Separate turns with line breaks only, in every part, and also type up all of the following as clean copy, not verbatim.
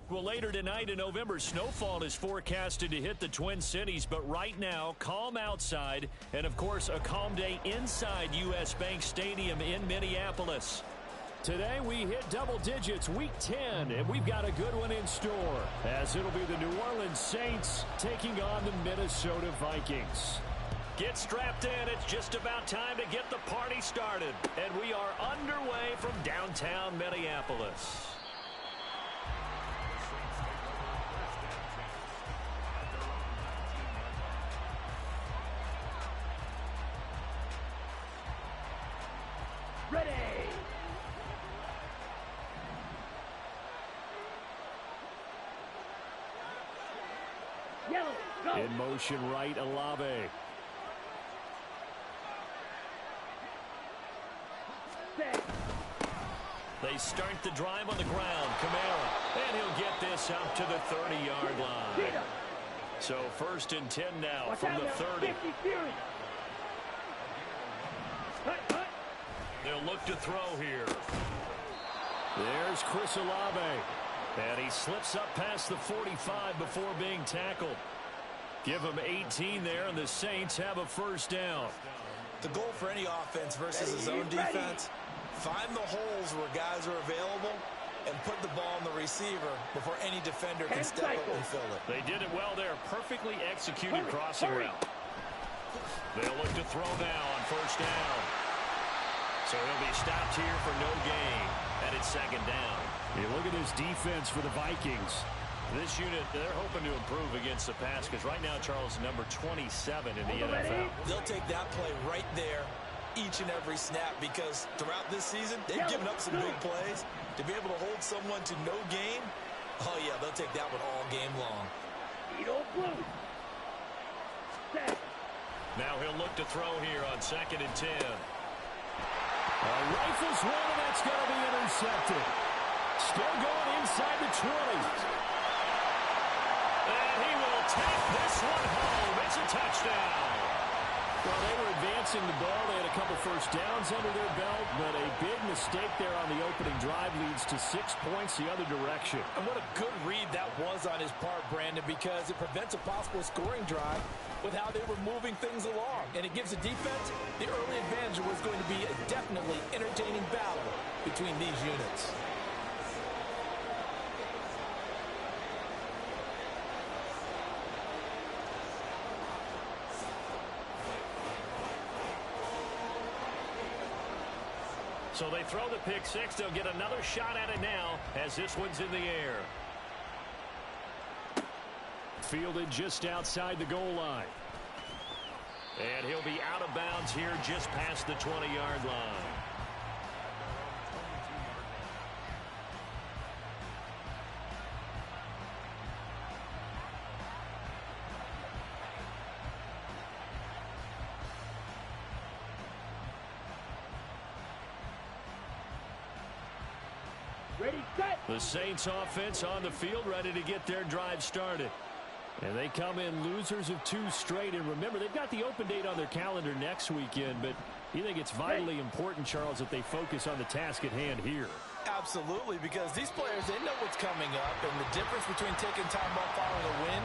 Well, later tonight in November, snowfall is forecasted to hit the Twin Cities, but right now, calm outside, and of course, a calm day inside U.S. Bank Stadium in Minneapolis. Today, we hit double digits, week 10, and we've got a good one in store, as it'll be the New Orleans Saints taking on the Minnesota Vikings. Get strapped in. It's just about time to get the party started, and we are underway from downtown Minneapolis.
Ready! Yellow, go!
In motion right, Olave.
Set.
They start the drive on the ground. Kamara. And he'll get this up to the 30-yard line. So first and 10 now from the 30.
50 Fury. Hut, hut.
They'll look to throw here. There's Chris Olave. And he slips up past the 45 before being tackled. Give him 18 there, and the Saints have a first down.
The goal for any offense versus a zone defense, find the holes where guys are available and put the ball on the receiver before any defender can step up and fill it.
They did it well there. Perfectly executed crossing route. They'll look to throw now on first down. So he'll be stopped here for no gain. And it's second down. You look at this defense for the Vikings. This unit, they're hoping to improve against the pass because right now, Charles, number 27 in the NFL.
They'll take that play right there each and every snap because throughout this season, they've given up some big plays. To be able to hold someone to no gain, oh, yeah, they'll take that one all game long.
Blue. Set.
Now he'll look to throw here on second and 10. Rifles one, and that's going to be intercepted. Still going inside the 20. And he will take this one home. It's a touchdown. Well, they were advancing the ball. They had a couple first downs under their belt, but a big mistake there on the opening drive leads to 6 points the other direction.
And what a good read that was on his part, Brandon, because it prevents a possible scoring drive with how they were moving things along. And it gives the defense the early advantage. Was going to be a definitely entertaining battle between these units.
So they throw the pick six. They'll get another shot at it now as this one's in the air. Fielded just outside the goal line. And he'll be out of bounds here just past the 20-yard line.
Ready, set.
The Saints offense on the field, ready to get their drive started. And they come in losers of 2 straight. And remember, they've got the open date on their calendar next weekend, but you think it's vitally important, Charles, that they focus on the task at hand here.
Absolutely, because these players, they know what's coming up, and the difference between taking time off following a win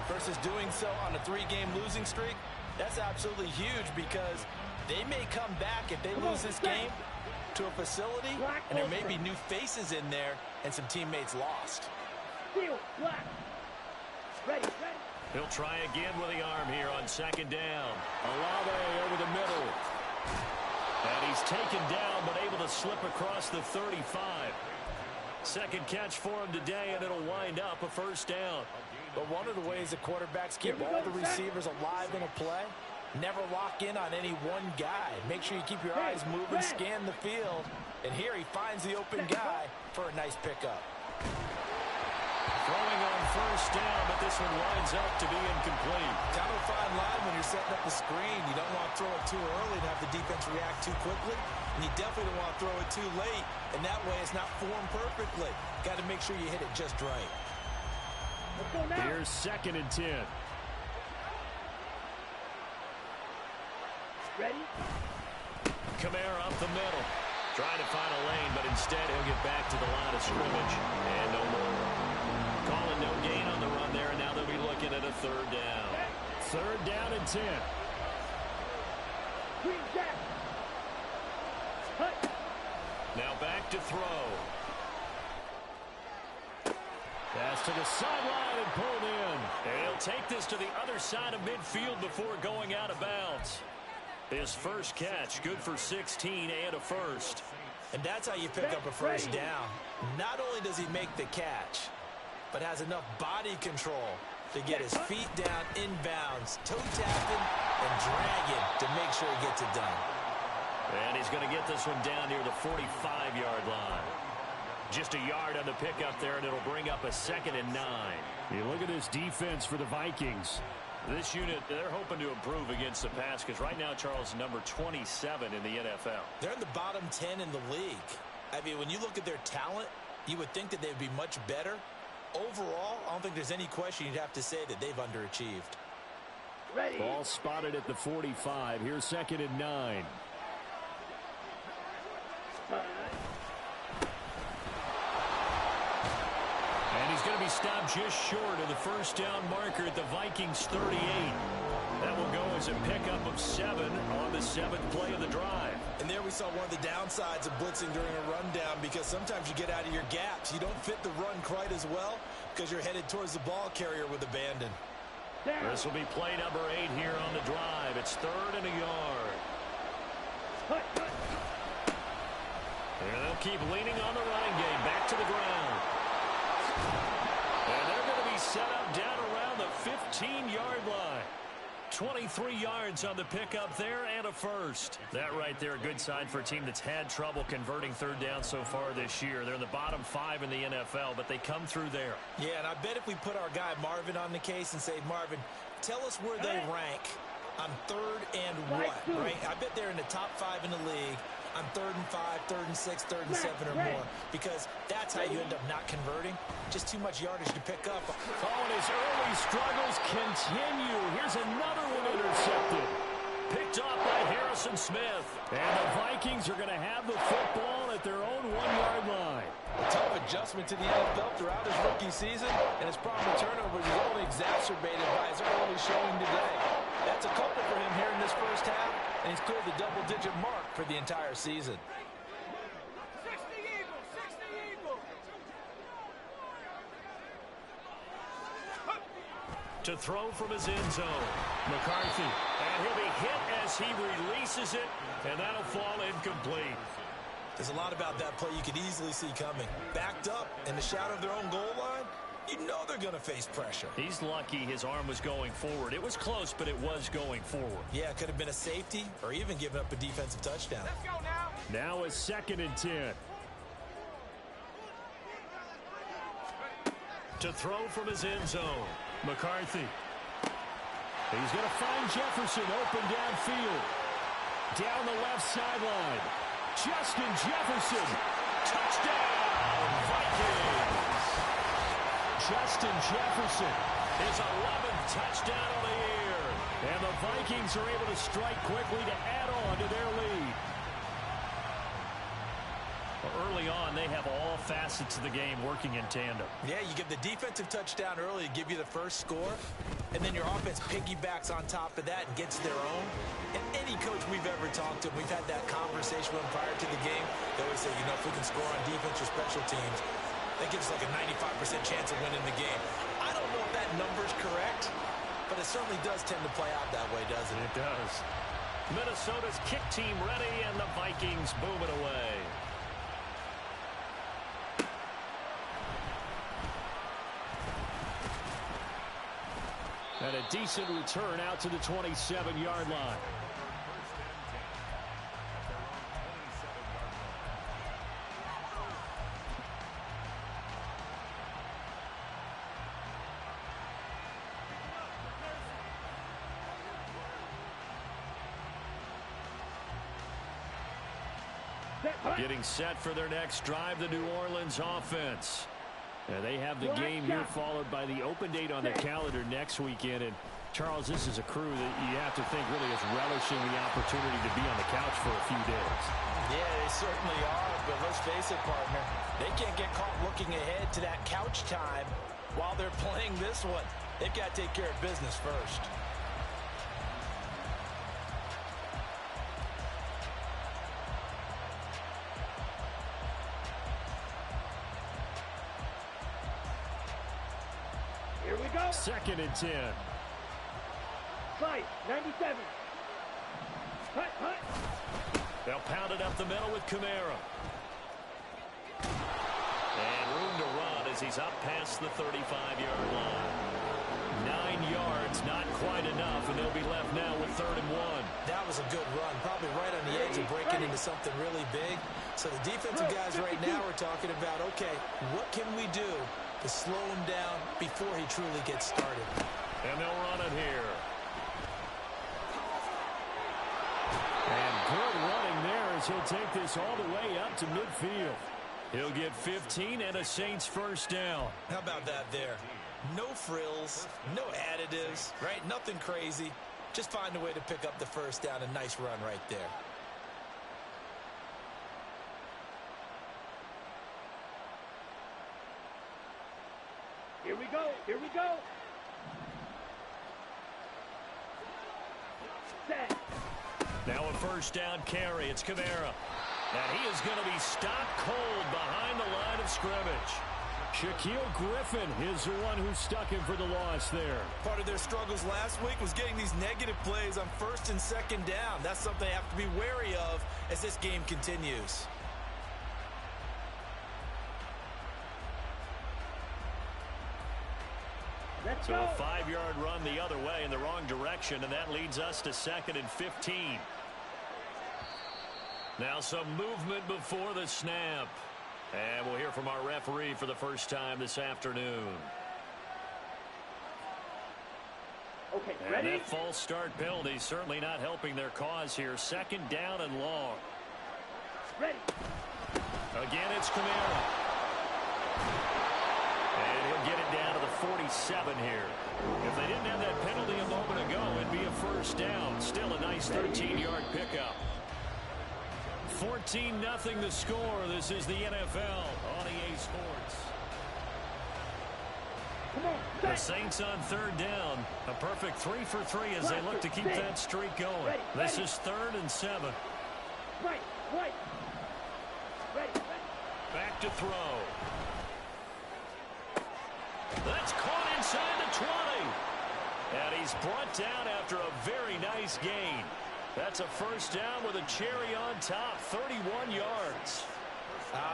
versus doing so on a 3-game losing streak, that's absolutely huge because they may come back if they lose this game to a facility, and there may be new faces in there and some teammates lost.
Steel, black. Ready, ready.
He'll try again with the arm here on second down. Olave over the middle. And he's taken down, but able to slip across the 35. Second catch for him today, and it'll wind up a first down.
But one of the ways the quarterbacks keep all the receivers alive in a play, never lock in on any one guy. Make sure you keep your eyes moving, scan the field. And here he finds the open guy for a nice pickup.
Throwing on first down, but this one winds up to be incomplete.
Kind of a fine line when you're setting up the screen. You don't want to throw it too early and have the defense react too quickly. And you definitely don't want to throw it too late. And that way it's not formed perfectly. Got to make sure you hit it just right.
Here's second and 10.
Ready?
Kamara up the middle. Trying to find a lane, but instead he'll get back to the line of scrimmage. And no more. calling no gain on the run there, and now they'll be looking at a third down.
Third down and 10.
Green jack. Hut.
Now back to throw.
Pass to the sideline and pulled in.
And he'll take this to the other side of midfield before going out of bounds. His first catch, good for 16 and a first.
And that's how you pick up a first down. Not only does he make the catch, but has enough body control to get his feet down inbounds, toe tapping and dragging to make sure he gets it done.
And he's going to get this one down near the 45-yard line. Just a yard on the pickup there, and it'll bring up a 2nd and 9.
You look at this defense for the Vikings.
This unit, they're hoping to improve against the pass because right now, Charles, number 27 in the NFL.
They're in the bottom 10 in the league. I mean, when you look at their talent, you would think that they'd be much better. Overall, I don't think there's any question you'd have to say that they've underachieved.
Ready.
Ball spotted at the 45. Here's 2nd and 9.
And he's going to be stopped just short of the first down marker at the Vikings 38. That will go as a pickup of 7 on the 7th play of the drive.
And there we saw one of the downsides of blitzing during a rundown, because sometimes you get out of your gaps. You don't fit the run quite as well because you're headed towards the ball carrier with abandon.
This will be play number 8 here on the drive. It's 3rd and a yard.
Hut, hut.
And they'll keep leaning on the running game. Back to the ground. And they're going to be set up down around the 15-yard line. 23 yards on the pickup there and a first. That right there, a good sign for a team that's had trouble converting third down so far this year. They're in the bottom 5 in the NFL, but they come through there.
Yeah, and I bet if we put our guy Marvin on the case and say, Marvin, tell us where they rank on 3rd and what, right? I bet they're in the top 5 in the league on 3rd and 5, 3rd and 6, 3rd and 7 or more, because that's how you end up not converting. Just too much yardage to pick up.
Oh, and his early struggles continue. Here's another one intercepted.
Picked off by Harrison Smith.
And the Vikings are going to have the football at their own 1-yard line.
A tough adjustment to the NFL throughout his rookie season, and his problem turnovers is only exacerbated by his early showing today. That's a couple for him here in this first half, and he's cleared the double-digit mark for the entire season.
60 Eagles, 60 Eagles.
To throw from his end zone.
McCarthy.
And he'll be hit as he releases it, and that'll fall incomplete.
There's a lot about that play you could easily see coming. Backed up in the shadow of their own goal line, you know they're going to face pressure.
He's lucky his arm was going forward. It was close, but it was going forward.
Yeah, it could have been a safety or even given up a defensive touchdown.
Let's go now.
Now it's 2nd and 10.
To throw from his end zone.
McCarthy. He's going to find Jefferson open downfield. Down the left sideline. Justin Jefferson.
Touchdown, Vikings.
Justin Jefferson.
His 11th touchdown of the year.
And the Vikings are able to strike quickly to add on to their lead.
Early on, they have all facets of the game working in tandem.
Yeah, you give the defensive touchdown early to give you the first score, and then your offense piggybacks on top of that and gets their own. And any coach we've ever talked to, we've had that conversation with them prior to the game. They always say, you know, if we can score on defense or special teams, that gives us like a 95% chance of winning the game. I don't know if that number's correct, but it certainly does tend to play out that way, doesn't it?
It does. Minnesota's kick team ready, and the Vikings boom it away.
And a decent return out to the 27-yard line.
Getting set for their next drive, the New Orleans offense.
And they have the game here followed by the open date on the calendar next weekend. And, Charles, this is a crew that you have to think really is relishing the opportunity to be on the couch for a few days.
Yeah, they certainly are, but let's face it, partner. They can't get caught looking ahead to that couch time While they're playing this one, they've got to take care of business first.
Here we go.
2nd and 10.
Slide, 97. Hut, hut.
They'll pound it up the middle with Kamara. And room to run as he's up past the 35-yard line. 9 yards, not quite enough, and they'll be left now with 3rd and 1.
That was a good run, probably right on the edge of breaking into something really big. So the defensive guys right now are talking about, okay, what can we do to slow him down before he truly gets started?
And they'll run it here.
And good running there as he'll take this all the way up to midfield.
He'll get 15 and a Saints first down.
How about that there? No frills, no additives, right? Nothing crazy. Just find a way to pick up the first down. A nice run right there.
Here we go. Here we go. Set.
Now a first down carry. It's Kamara. And he is going to be stopped cold behind the line of scrimmage.
Shaquille Griffin is the one who stuck him for the loss there.
Part of their struggles last week was getting these negative plays on 1st and 2nd down. That's something they have to be wary of as this game continues.
Let's
So
go.
a 5-yard run the other way in the wrong direction, and that leads us to 2nd and 15. Now some movement before the snap. And we'll hear from our referee for the first time this afternoon.
Okay,
And
ready?
that false start penalty certainly not helping their cause here. 2nd down and long.
Ready.
Again, it's Kamara. And he'll get it down to the 47 here. If they didn't have that penalty a moment ago, it'd be a first down. Still a nice 13-yard pickup. 14-0 the score. This is the NFL on EA Sports.
Come on.
The
Set.
Saints on 3rd down. A perfect 3 for 3 as they look to keep that streak going.
Ready,
This
ready.
is 3rd and 7.
Right. Right. Ready. Ready.
Back to throw. That's caught inside the 20. And he's brought down after a very nice gain. That's a first down with a cherry on top, 31 yards.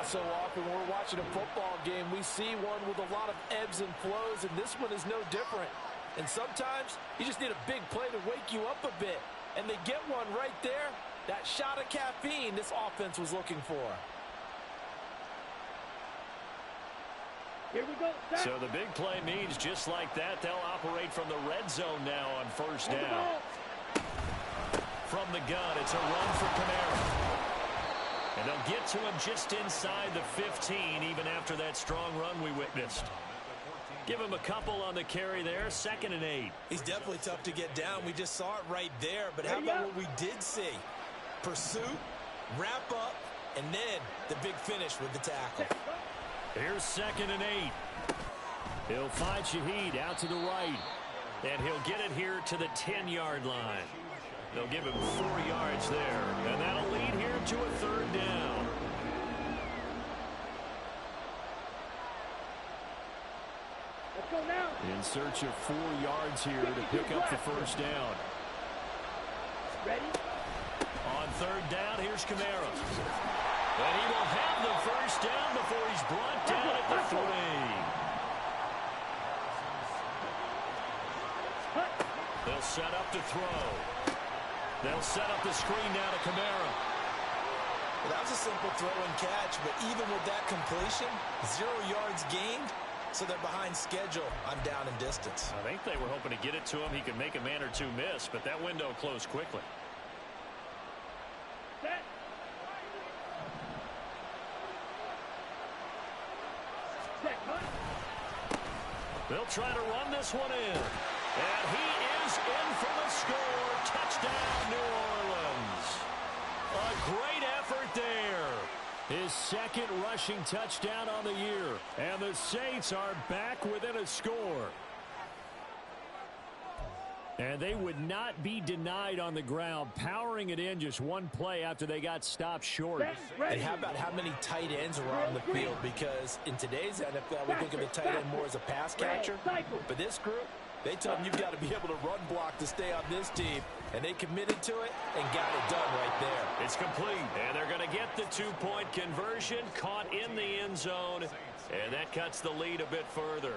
So often when we're watching a football game, we see one with a lot of ebbs and flows, and this one is no different. And sometimes you just need a big play to wake you up a bit. And they get one right there. That shot of caffeine this offense was looking for.
Here we go. Set.
So the big play means just like that, they'll operate from the red zone now on first
Hold the
down.
ball.
From the gun, it's a run for Kamara. And they'll get to him just inside the 15, even after that strong run we witnessed. Give him a couple on the carry there, 2nd and 8.
He's definitely tough to get down. We just saw it right there. But how about what we did see? Pursuit, wrap up, and then the big finish with the tackle.
Here's 2nd and 8. He'll find Shaheed out to the right. And he'll get it here to the 10-yard line. They'll give him 4 yards there. And that'll lead here to a 3rd down.
Let's go now.
In search of 4 yards here to pick up the first down.
Ready.
On 3rd down, here's Kamara. And he will have the first down before he's brought down at the 3. They'll set up to throw. They'll set up the screen now to Kamara.
Well, that was a simple throw and catch, but even with that completion, 0 yards gained, so they're behind schedule. I'm down in distance.
I think they were hoping to get it to him. He could make a man or two miss, but that window closed quickly.
Set. Set. Hut.
They'll try to run this one in. And he is in for the score. Touchdown, New Orleans. A great effort there. His
second rushing touchdown on the year. And the Saints are back within a score. And they would not be denied on the ground, powering it in just one play after they got stopped short.
And how about how many tight ends are on the field? Because in today's NFL, we think of the tight end more as a pass catcher. But this group, they tell them you've got to be able to run block to stay on this team. And they committed to it and got it done right there.
It's complete. And they're going to get the 2-point conversion, caught in the end zone. And that cuts the lead a bit further.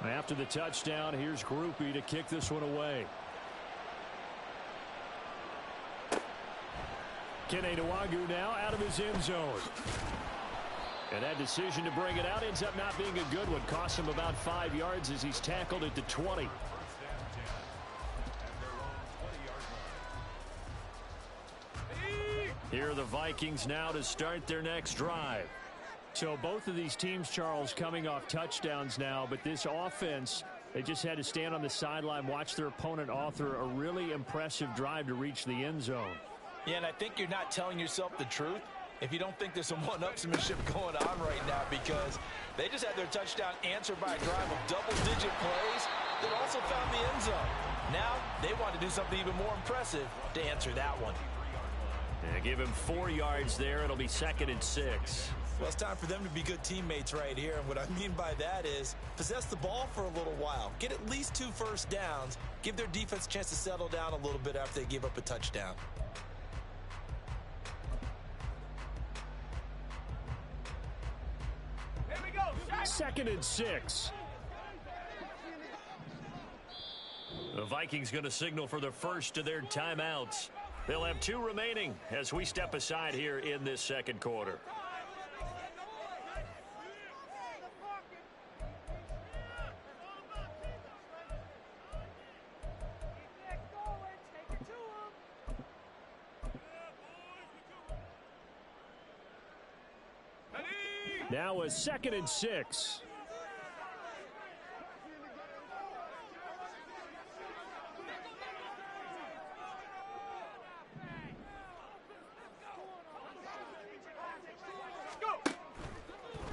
After the touchdown, here's Groupie to kick this one away. Kene Nwagu now out of his end zone. And that decision to bring it out ends up not being a good one. Cost him about 5 yards as he's tackled at the 20. Here are the Vikings now to start their next drive. So both of these teams, Charles, coming off touchdowns now, but this offense, they just had to stand on the sideline, watch their opponent author a really impressive drive to reach the end zone.
Yeah, and I think you're not telling yourself the truth if you don't think there's some one-upsmanship going on right now, because they just had their touchdown answered by a drive of double-digit plays that also found the end zone. Now they want to do something even more impressive to answer that one.
Yeah, give him 4 yards there. It'll be 2nd and 6.
Well, it's time for them to be good teammates right here. And what I mean by that is possess the ball for a little while. Get at least 2 first downs. Give their defense a chance to settle down a little bit after they give up a touchdown.
Here we go.
2nd and 6.
The Vikings going to signal for the first of their timeouts. They'll have 2 remaining as we step aside here in this second quarter.
Now a 2nd and 6.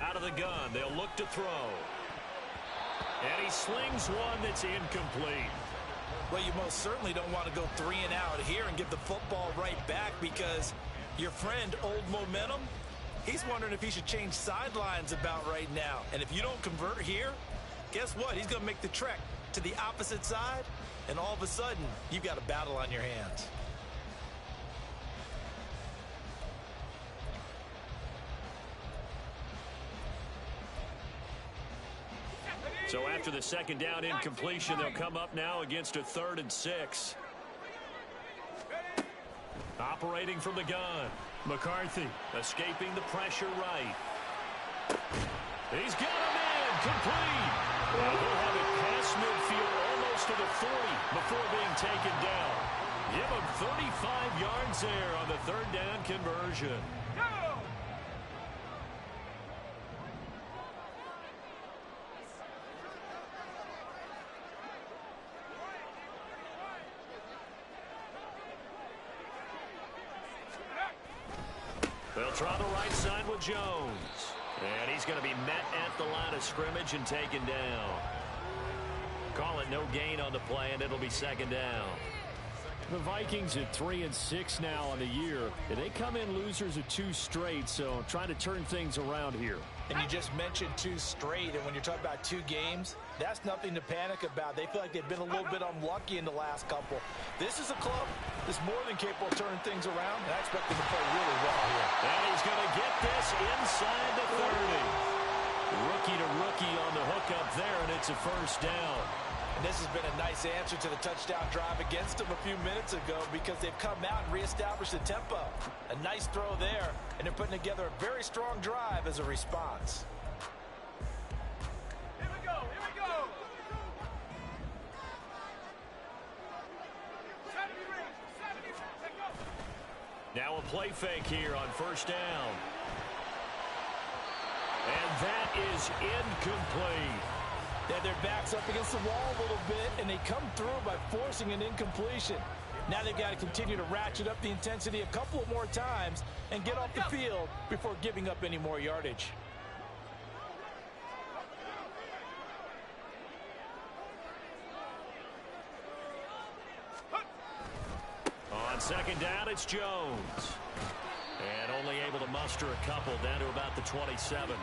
Out of the gun, they'll look to throw. And he slings one that's incomplete.
Well, you most certainly don't want to go 3 and out here and give the football right back, because your friend, Old Momentum, he's wondering if he should change sidelines about right now. And if you don't convert here, guess what? He's going to make the trek to the opposite side, and all of a sudden, you've got a battle on your hands.
So after the 2nd down incompletion, they'll come up now against a 3rd and 6. Operating from the gun. McCarthy escaping the pressure right. He's got him in. Complete. Well, he'll have it past midfield almost to the 40 before being taken down. Give him 35 yards there on the 3rd down conversion. They'll try the right side with Jones. And he's going to be met at the line of scrimmage and taken down. Call it no gain on the play, and it'll be 2nd down.
The Vikings at 3 and 6 now on the year. They come in losers of 2 straight, so trying to turn things around here.
And you just mentioned 2 straight, and when you're talking about 2 games, that's nothing to panic about. They feel like they've been a little bit unlucky in the last couple. This is a club that's more than capable of turning things around, and I expect them to play really well here.
And he's going to get this inside the 30. Rookie to rookie on the hook up there, and it's a 1st down.
And this has been a nice answer to the touchdown drive against them a few minutes ago, because they've come out and reestablished the tempo. A nice throw there, and they're putting together a very strong drive as a response.
Here we go. Here we go.
Now a play fake here on 1st down. And that is incomplete.
They had their backs up against the wall a little bit, and they come through by forcing an incompletion. Now they've got to continue to ratchet up the intensity a couple of more times and get off the field before giving up any more yardage.
On second down, it's Jones. And only able to muster a couple down to about the 27.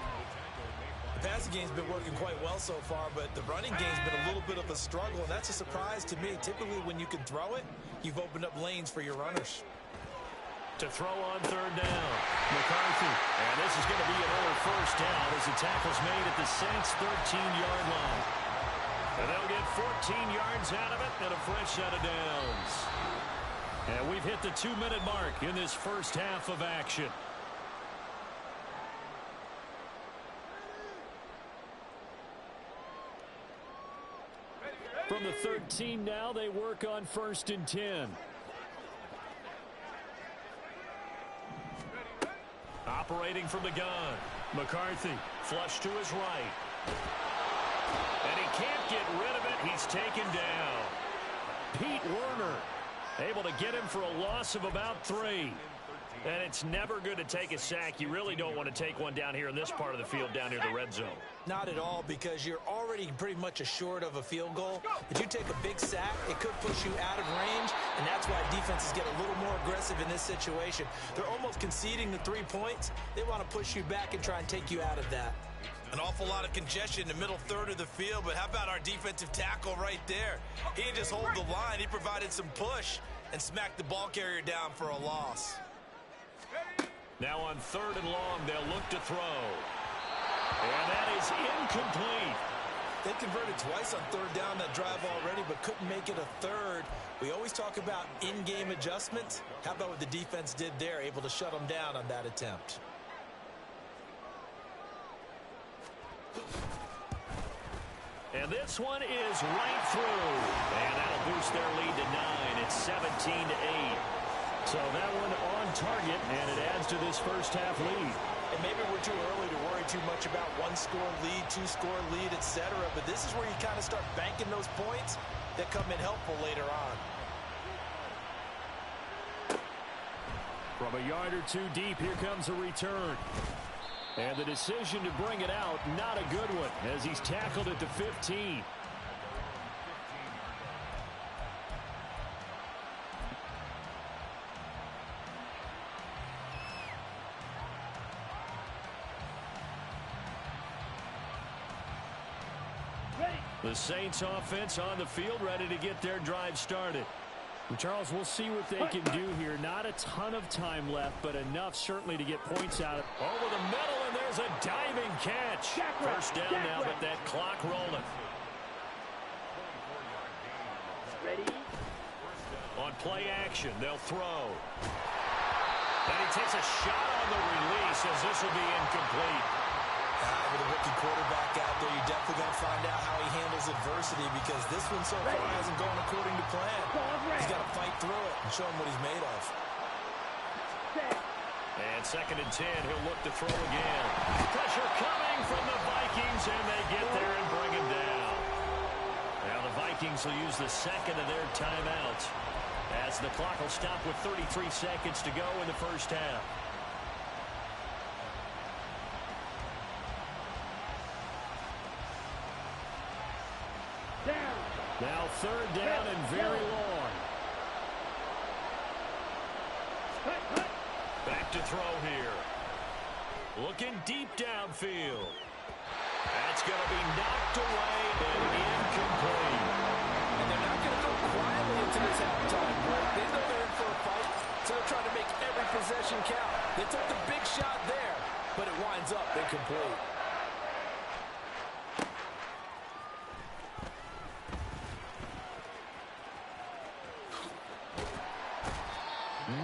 The passing game's been working quite well so far, but the running game's been a little bit of a struggle, and that's a surprise to me. Typically, when you can throw it, you've opened up lanes for your runners.
To throw on third down, McCarthy. And this is going to be another first down as the tackle's made at the Saints' 13-yard line. And they'll get 14 yards out of it and a fresh set of downs. And we've hit the 2-minute mark in this first half of action.
From the 13 now, they work on 1st and 10.
Operating from the gun, McCarthy flush to his right. And he can't get rid of it. He's taken down. Pete Werner able to get him for a loss of about 3. And it's never good to take a sack. You really don't want to take one down here in this part of the field, down near the red zone.
Not at all, because you're already pretty much assured of a field goal. But you take a big sack, it could push you out of range, and that's why defenses get a little more aggressive in this situation. They're almost conceding the 3 points. They want to push you back and try and take you out of that.
An awful lot of congestion in the middle third of the field, but how about our defensive tackle right there? He didn't just hold the line, he provided some push and smacked the ball carrier down for a loss.
Now on 3rd and long, they'll look to throw. And that is incomplete.
They converted twice on 3rd down that drive already, but couldn't make it a 3rd. We always talk about in-game adjustments. How about what the defense did there, able to shut them down on that attempt?
And this one is right through. And that'll boost their lead to 9. It's 17-8. So that one on target, and it adds to this first half lead.
And maybe we're too early to worry too much about 1-score lead, 2-score lead, etc. But this is where you kind of start banking those points that come in helpful later on.
From a yard or two deep, here comes a return. And the decision to bring it out, not a good one, as he's tackled at the 15.
The Saints offense on the field, ready to get their drive started.
Well, Charles, we'll see what they can do here. Not a ton of time left, but enough certainly to get points out of it.
Over the middle, and there's a diving catch. First down now, but that clock rolling.
Ready?
On play action, they'll throw. And he takes a shot on the release, as this will be incomplete.
With a rookie quarterback out there, you're definitely going to find out how he handles adversity, because this one so far hasn't gone according to plan. He's got to fight through it and show him what he's made of.
And 2nd and 10, he'll look to throw again. Pressure coming from the Vikings, and they get there and bring him down. Now the Vikings will use the second of their timeouts, as the clock will stop with 33 seconds to go in the first half.
Now 3rd down and very long.
Back to throw here. Looking deep downfield. That's going to be knocked away and incomplete.
And they're not going to go quietly into this halftime break. They know they're in for a fight, so they're trying to make every possession count. They took the big shot there, but it winds up incomplete.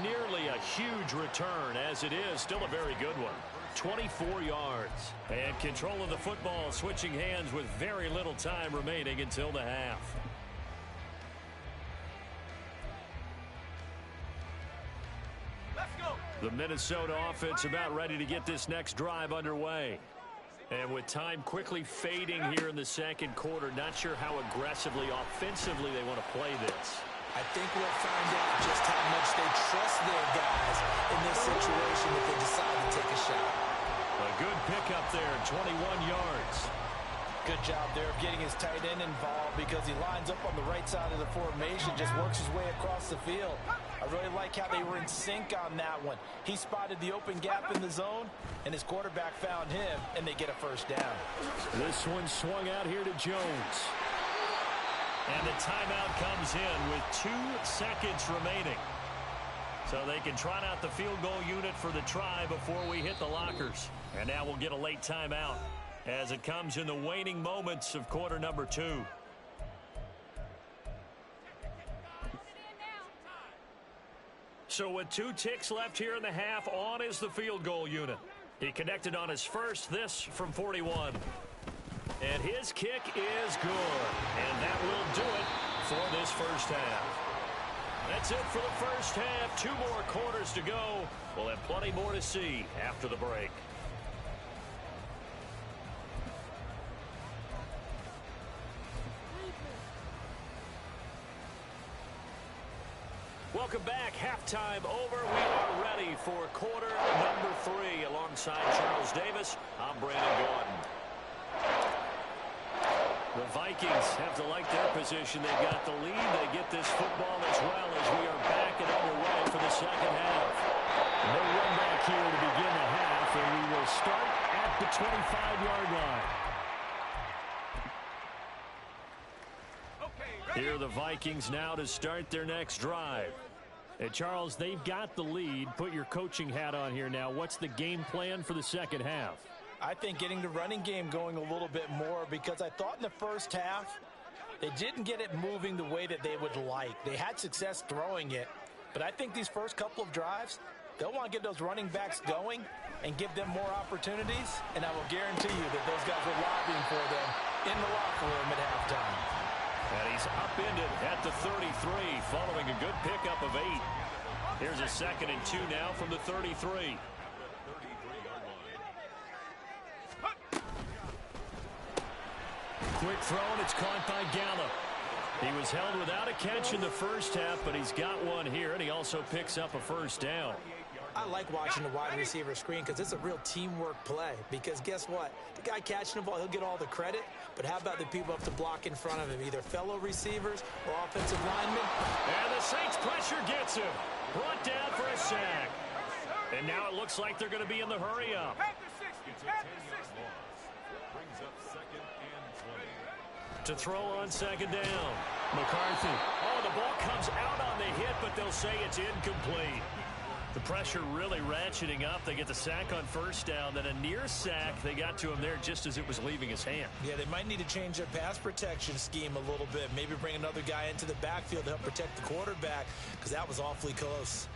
Nearly a huge return, as it is still a very good one. 24 yards. And control of the football switching hands with very little time remaining until the half.
Let's go.
The Minnesota offense about ready to get this next drive underway. And with time quickly fading here in the second quarter, not sure how aggressively, offensively they want to play this.
I think we'll find out just how much they trust their guys in this situation if they decide to take a shot.
A good pickup there, 21 yards.
Good job there of getting his tight end involved because he lines up on the right side of the formation, just works his way across the field. I really like how they were in sync on that one. He spotted the open gap in the zone, and his quarterback found him, and they get a first down.
This one swung out here to Jones. And the timeout comes in with 2 seconds remaining. So they can trot out the field goal unit for the try before we hit the lockers. And now we'll get a late timeout as it comes in the waning moments of quarter number 2. So with 2 ticks left here in the half, on is the field goal unit. He connected on his first, this from 41. And his kick is good. And that will do it for this first half. That's it for the first half. 2 more quarters to go. We'll have plenty more to see after the break. Welcome back. Halftime over. We are ready for quarter number 3. Alongside Charles Davis, I'm Brandon Gordon. The Vikings have to like their position. They've got the lead. They get this football as well as we are back and underway for the second half. No run back here to begin the half, and we will start at the 25-yard line. Here are the Vikings now to start their next drive.
And Charles, they've got the lead. Put your coaching hat on here now. What's the game plan for the second half?
I think getting the running game going a little bit more because I thought in the first half they didn't get it moving the way that they would like. They had success throwing it, but I think these first couple of drives, they'll want to get those running backs going and give them more opportunities, and I will guarantee you that those guys were lobbying for them in the locker room at halftime.
And he's upended at the 33 following a good pickup of 8. Here's a 2nd and 2 now from the 33. Quick throw, and it's caught by Gallup. He was held without a catch in the first half, but he's got one here, and he also picks up a first down.
I like watching the wide receiver screen because it's a real teamwork play. Because guess what? The guy catching the ball, he'll get all the credit. But how about the people up to block in front of him, either fellow receivers or offensive linemen?
And the Saints pressure gets him. Brought down for a sack. And now it looks like they're going to be in the hurry up. To throw on 2nd down. McCarthy. Oh, the ball comes out on the hit, but they'll say it's incomplete. The pressure really ratcheting up. They get the sack on 1st down, then a near sack. They got to him there just as it was leaving his hand.
Yeah, they might need to change their pass protection scheme a little bit. Maybe bring another guy into the backfield to help protect the quarterback because that was awfully close.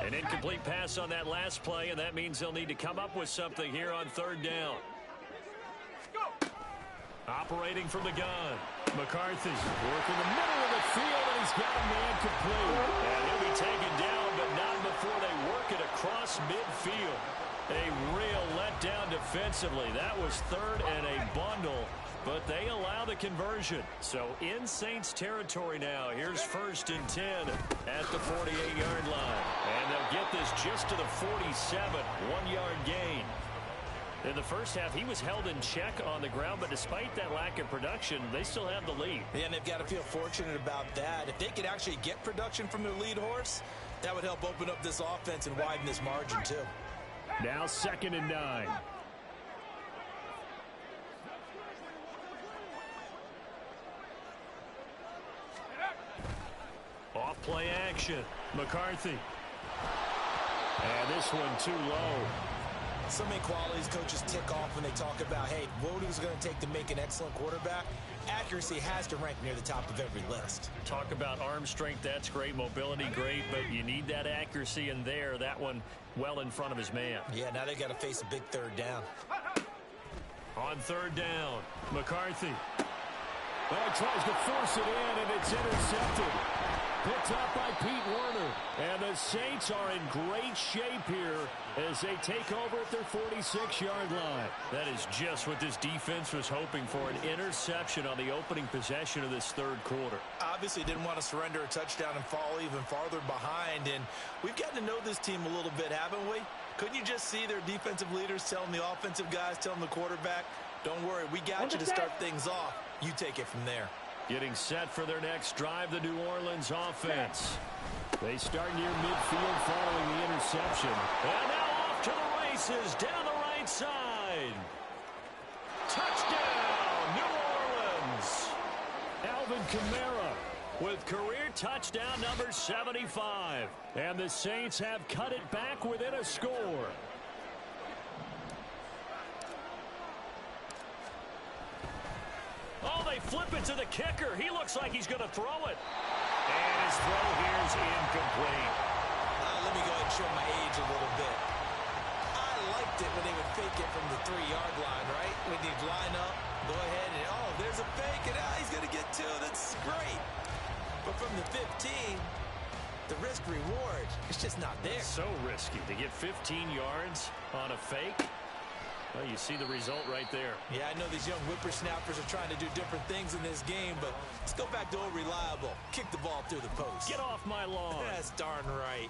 An incomplete pass on that last play, and that means they'll need to come up with something here on 3rd down. Operating from the gun. McCarthy working the middle of the field, and he's got a man complete. And he'll be taken down, but not before they work it across midfield. A real letdown defensively. That was 3rd and a bundle, but they allow the conversion. So in Saints territory now. Here's 1st and 10 at the 48-yard line. And they'll get this just to the 47. 1-yard gain. In the first half, he was held in check on the ground, but despite that lack of production, they still have the lead.
Yeah, and they've got to feel fortunate about that. If they could actually get production from their lead horse, that would help open up this offense and widen this margin, too.
Now 2nd and 9.
Off play action. McCarthy.
And this one too low.
So many qualities coaches tick off when they talk about, hey, what is it going to take to make an excellent quarterback? Accuracy has to rank near the top of every list.
Talk about arm strength, that's great. Mobility, great, but you need that accuracy in there. That one well in front of his man.
Yeah, now they got to face a big 3rd down.
On 3rd down, McCarthy.
Well, he tries to force it in, and it's intercepted. Picked up by Pete Werner. And the Saints are in great shape here as they take over at their 46-yard line.
That is just what this defense was hoping for, an interception on the opening possession of this third quarter.
Obviously didn't want to surrender a touchdown and fall even farther behind. And we've gotten to know this team a little bit, haven't we? Couldn't you just see their defensive leaders telling the offensive guys, telling the quarterback, don't worry, we got you to start things off. You take it from there.
Getting set for their next drive, the New Orleans offense.
They start near midfield following the interception.
And now off to the races down the right side. Touchdown, New Orleans.
Alvin Kamara with career touchdown number 75. And the Saints have cut it back within a score.
Oh, they flip it to the kicker. He looks like he's going to throw it. And his throw here is incomplete.
Let me go ahead and show my age a little bit. I liked it when they would fake it from the 3-yard line, right? When they'd line up, go ahead and, oh, there's a fake, and he's going to get 2. That's great. But from the 15, the risk-reward, it's just not there.
So risky to get 15 yards on a fake. Well, you see the result right there.
Yeah, I know these young whippersnappers are trying to do different things in this game, but let's go back to old reliable. Kick the ball through the post.
Get off my lawn.
That's darn right.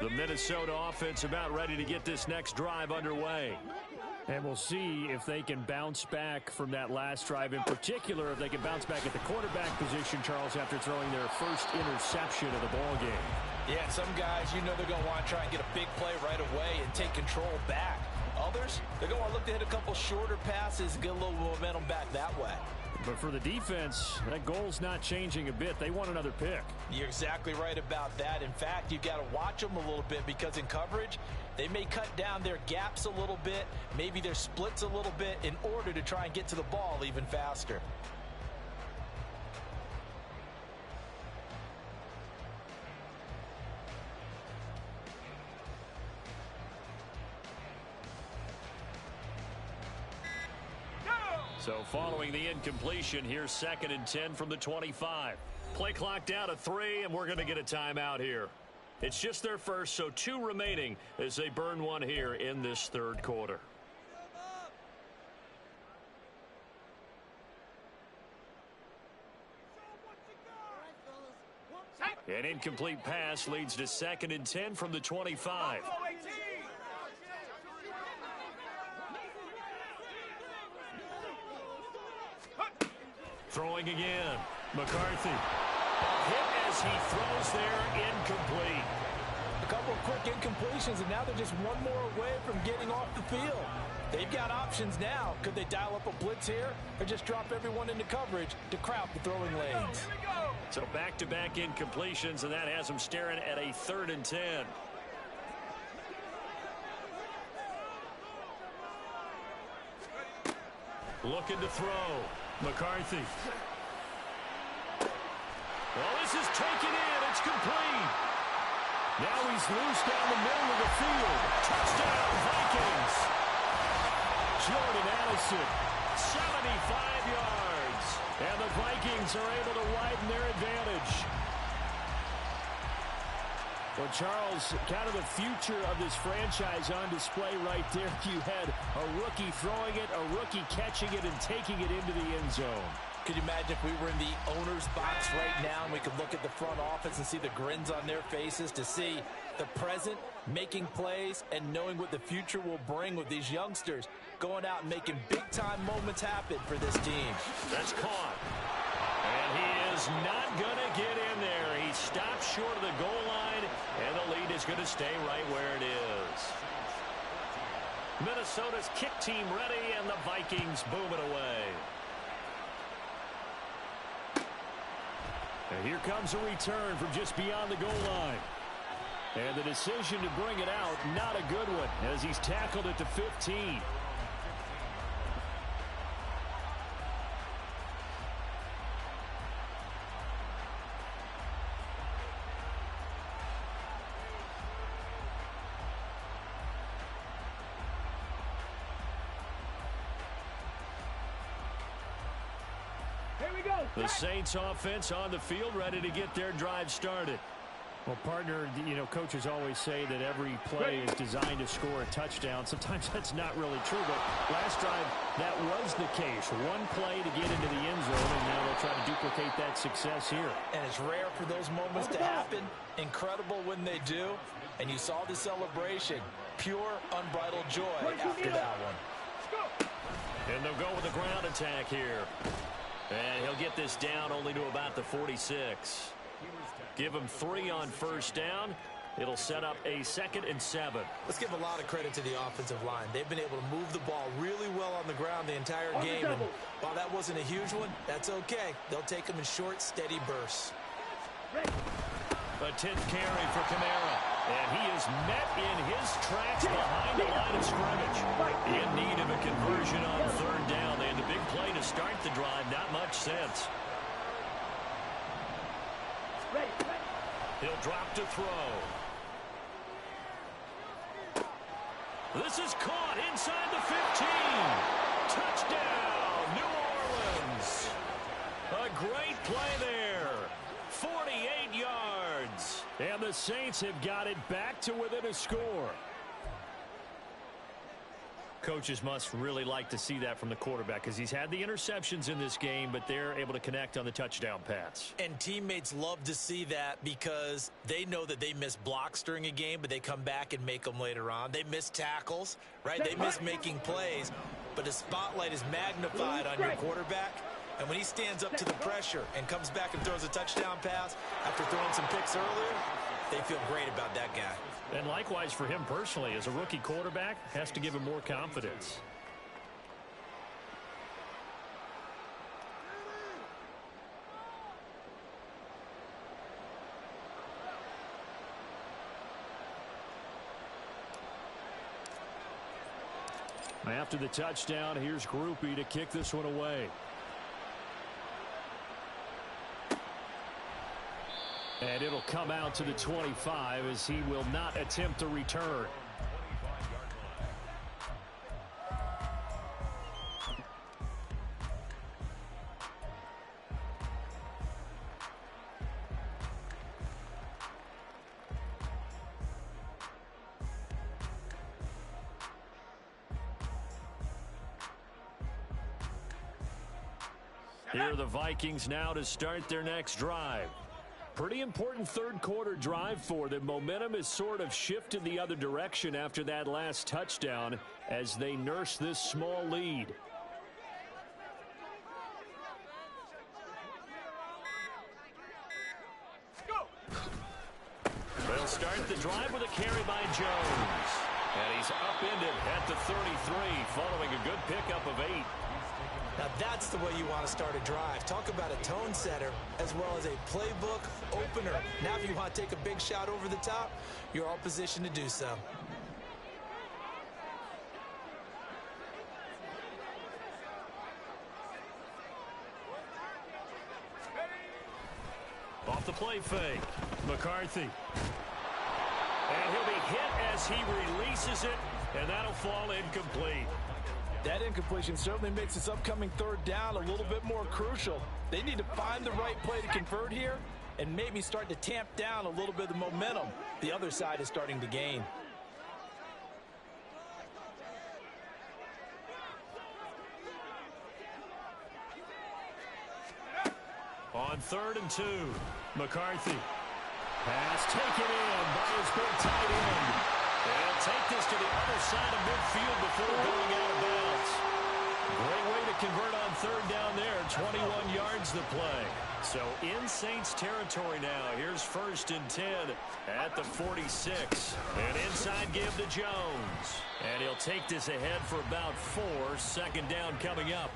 The Minnesota offense about ready to get this next drive underway.
And we'll see if they can bounce back from that last drive. In particular, if they can bounce back at the quarterback position, Charles, after throwing their first interception of the ball game.
Yeah, some guys, you know they're going to want to try and get a big play right away and take control back. Others, they're going to want to look to hit a couple shorter passes and get a little momentum back that way.
But for the defense, that goal's not changing a bit. They want another pick.
You're exactly right about that. In fact, you've got to watch them a little bit because in coverage, they may cut down their gaps a little bit, maybe their splits a little bit in order to try and get to the ball even faster.
So following the incompletion, here's 2nd and 10 from the 25. Play clock down to 3, and we're going to get a timeout here. It's just their first, so 2 remaining as they burn one here in this third quarter. An incomplete pass leads to 2nd and 10 from the 25. Throwing again. McCarthy. Hit as he throws there, incomplete.
A couple of quick incompletions, and now they're just one more away from getting off the field. They've got options now. Could they dial up a blitz here or just drop everyone into coverage to crowd the throwing lanes?
So back-to-back incompletions, and that has them staring at a 3rd and 10. Looking to throw. McCarthy. Well, this is taken in. It's complete.
Now he's loose down the middle of the field.
Touchdown, Vikings.
Jordan Addison.
75 yards.
And the Vikings are able to widen their advantage. Well, Charles, kind of the future of this franchise on display right there. You had a rookie throwing it, a rookie catching it, and taking it into the end zone.
Could you imagine if we were in the owner's box right now and we could look at the front office and see the grins on their faces, to see the present making plays and knowing what the future will bring with these youngsters going out and making big-time moments happen for this team.
That's caught. And he is not going to get in there. He stopped short of the goal line, and the lead is going to stay right where it is. Minnesota's kick team ready, and the Vikings boom it away.
And here comes a return from just beyond the goal line. And the decision to bring it out, not a good one, as he's tackled at the 15. The Saints offense on the field, ready to get their drive started. Well, partner, you know, coaches always say that every play is designed to score a touchdown. Sometimes that's not really true, but last drive, that was the case. One play to get into the end zone, and now they'll try to duplicate that success here.
And it's rare for those moments to happen. Incredible when they do. And you saw the celebration. Pure, unbridled joy after that one.
And they'll go with the ground attack here. And he'll get this down only to about the 46. Give him 3 on first down. It'll set up a 2nd and 7.
Let's give a lot of credit to the offensive line. They've been able to move the ball really well on the ground the entire game. And while that wasn't a huge one, that's okay. They'll take them in short, steady bursts.
A 10th carry for Kamara. And he is met in his tracks behind the line of scrimmage. In need of a conversion on 3rd down. They had the big play to start the drive. Not much sense. He'll drop to throw. This is caught inside the 15. Touchdown, New Orleans. A great play there. 48 yards.
And the Saints have got it back to within a score. Coaches must really like to see that from the quarterback because he's had the interceptions in this game, but they're able to connect on the touchdown pass.
And teammates love to see that because they know that they miss blocks during a game, but they come back and make them later on. They miss tackles, right? They miss making plays, but the spotlight is magnified on your quarterback. And when he stands up to the pressure and comes back and throws a touchdown pass after throwing some picks earlier, they feel great about that guy.
And likewise for him personally, as a rookie quarterback, has to give him more confidence. After the touchdown, here's Groupie to kick this one away. And it'll come out to the 25 as he will not attempt a return. Here are the Vikings now to start their next drive. Pretty important third quarter drive for them. Momentum has sort of shifted the other direction after that last touchdown as they nurse this small lead. They'll start the drive with a carry by Jones. And he's upended at the 33 following a good pickup of 8.
Now that's the way you want to start a drive. Talk about a tone setter as well as a playbook opener. Now if you want to take a big shot over the top, you're all positioned to do so.
Off the play fake. McCarthy. And he'll be hit as he releases it, and that'll fall incomplete.
That incompletion certainly makes this upcoming 3rd down a little bit more crucial. They need to find the right play to convert here and maybe start to tamp down a little bit of the momentum the other side is starting to gain.
On 3rd and 2, McCarthy. Pass taken in by his big tight end. They'll take this to the other side of midfield before going out of bounds. Great way to convert on 3rd down there. 21 yards the play. So in Saints territory now. Here's 1st and 10 at the 46. And inside give to Jones. And he'll take this ahead for about 4. 2nd down coming up.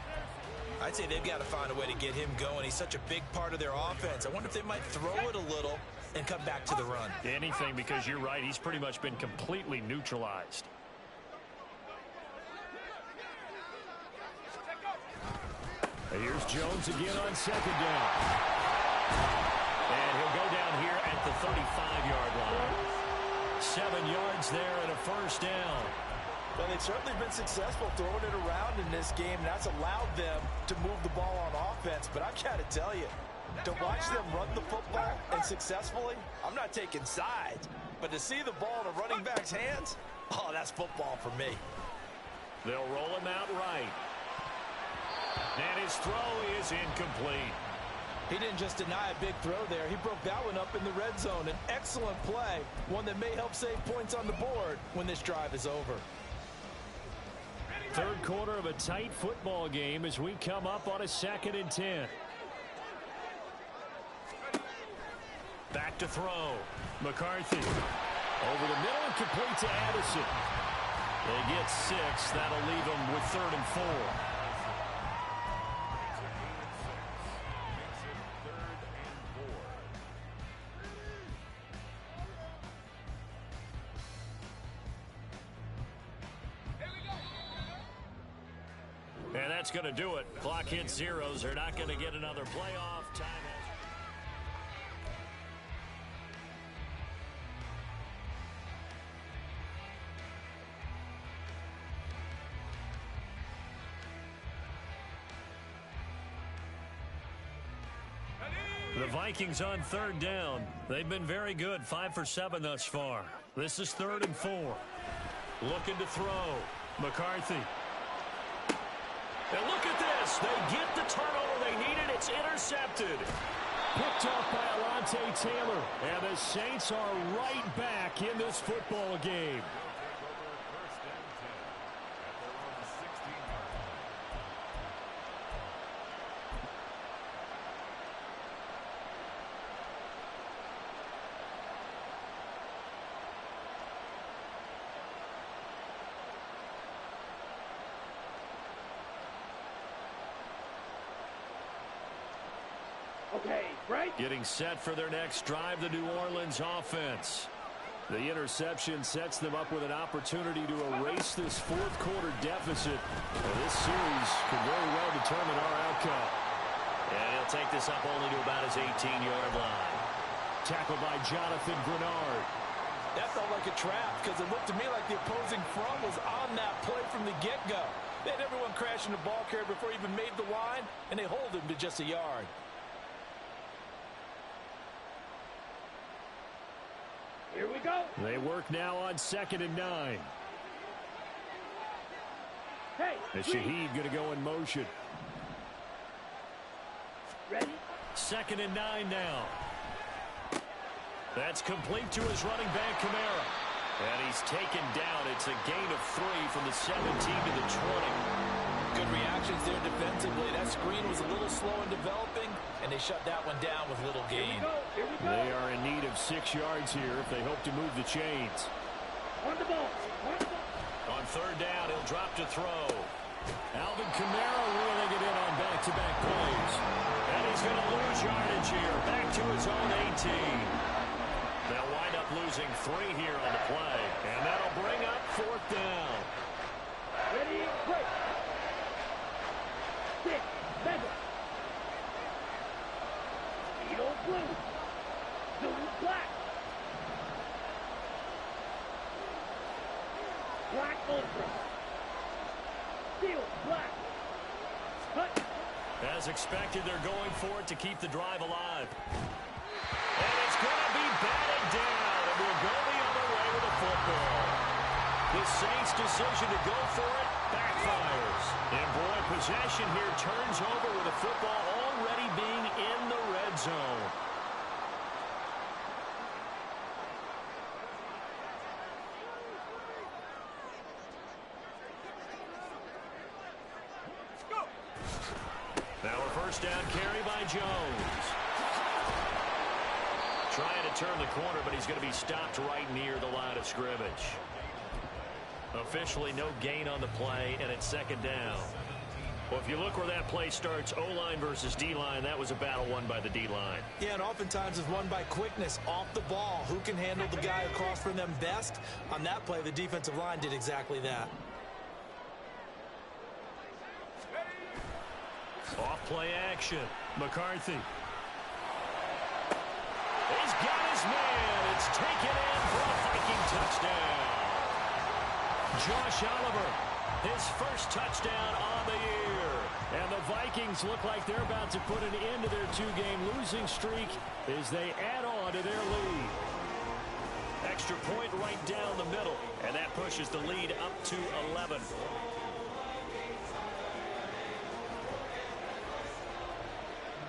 I'd say they've got to find a way to get him going. He's such a big part of their offense. I wonder if they might throw it a little and come back to the run.
Anything, because you're right. He's pretty much been completely neutralized. Here's Jones again on second down. And he'll go down here at the 35-yard line. 7 yards there and a first down.
Well, they've certainly been successful throwing it around in this game, and that's allowed them to move the ball on offense. But I've got to tell you, to watch them run the football and successfully, I'm not taking sides. But to see the ball in a running back's hands, oh, that's football for me.
They'll roll him out right. And his throw is incomplete.
He didn't just deny a big throw there. He broke that one up in the red zone. An excellent play, one that may help save points on the board when this drive is over.
Third quarter of a tight football game as we come up on a 2nd and 10. Back to throw. McCarthy. Over the middle and complete to Addison. They get 6. That'll leave them with 3rd and 4. And that's going to do it. Clock hits zeros. They're not going to get another playoff. Time The Vikings on 3rd down. They've been very good, 5 for 7 thus far. This is 3rd and 4. Looking to throw. McCarthy. And look at this. They get the turnover they needed. It's intercepted. Picked off by Alontae Taylor. And the Saints are right back in this football game.
Okay, right?
Getting set for their next drive, the New Orleans offense. The interception sets them up with an opportunity to erase this 4th quarter deficit. And this series could very well determine our outcome. And he'll take this up only to about his 18-yard line. Tackled by Jonathan Grenard.
That felt like a trap because it looked to me like the opposing front was on that play from the get-go. They had everyone crashing the ball carrier before he even made the line, and they hold him to just a yard.
Here we go.
They work now on 2nd and 9.
Hey,
And Shaheed going to go in motion.
ready?
2nd and 9 now. That's complete to his running back, Kamara. And he's taken down. It's a gain of 3 from the 17 to the 20.
Good reactions there defensively. That screen was a little slow in developing, and they shut that one down with little gain.
Here we go.
They are in need of 6 yards here if they hope to move the chains.
On the ball. On the ball.
On 3rd down, he'll drop to throw. Alvin Kamara reeling it in on back-to-back plays. And he's going to lose yardage here. Back to his own 18. They'll wind up losing 3 here on the play. And that'll bring up 4th down.
Ready, break. 6, 7. Needle blue. Zoom black. Black ultra. Steel black. Cut.
As expected, they're going for it to keep the drive alive. And it's going to be batted down. And we'll go the other way with a football. The Saints' decision to go for it backfires. And boy, possession here turns over with a football already being in the red zone. Now a first down carry by Jones. Trying to turn the corner, but he's going to be stopped right near the line of scrimmage. Officially no gain on the play, and it's 2nd down.
Well, if you look where that play starts, O-line versus D-line, that was a battle won by the D-line.
Yeah, and oftentimes it's won by quickness off the ball. Who can handle the guy across from them best? On that play, the defensive line did exactly that.
Off-play action. McCarthy. He's got his man. It's taken in for a Viking touchdown. Josh Oliver, his first touchdown on the year. And the Vikings look like they're about to put an end to their two-game losing streak as they add on to their lead. Extra point right down the middle, and that pushes the lead up to 11.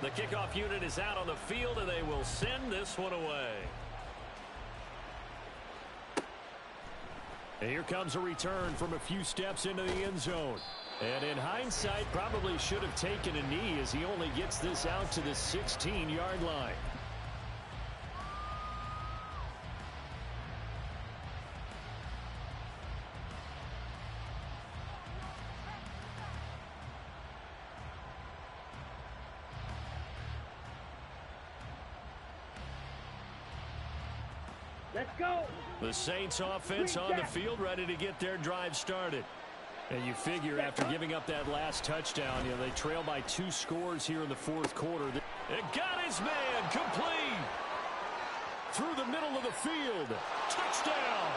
The kickoff unit is out on the field, and they will send this one away. And here comes a return from a few steps into the end zone. And in hindsight, probably should have taken a knee as he only gets this out to the 16-yard line.
Let's go.
The Saints offense on the field, ready to get their drive started. And you figure after giving up that last touchdown, they trail by 2 scores here in the fourth quarter. It got his man complete. Through the middle of the field. Touchdown.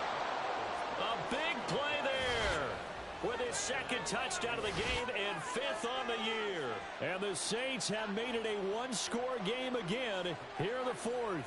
A big play there. With his second touchdown of the game and 5th on the year. And the Saints have made it a one-score game again here in the fourth.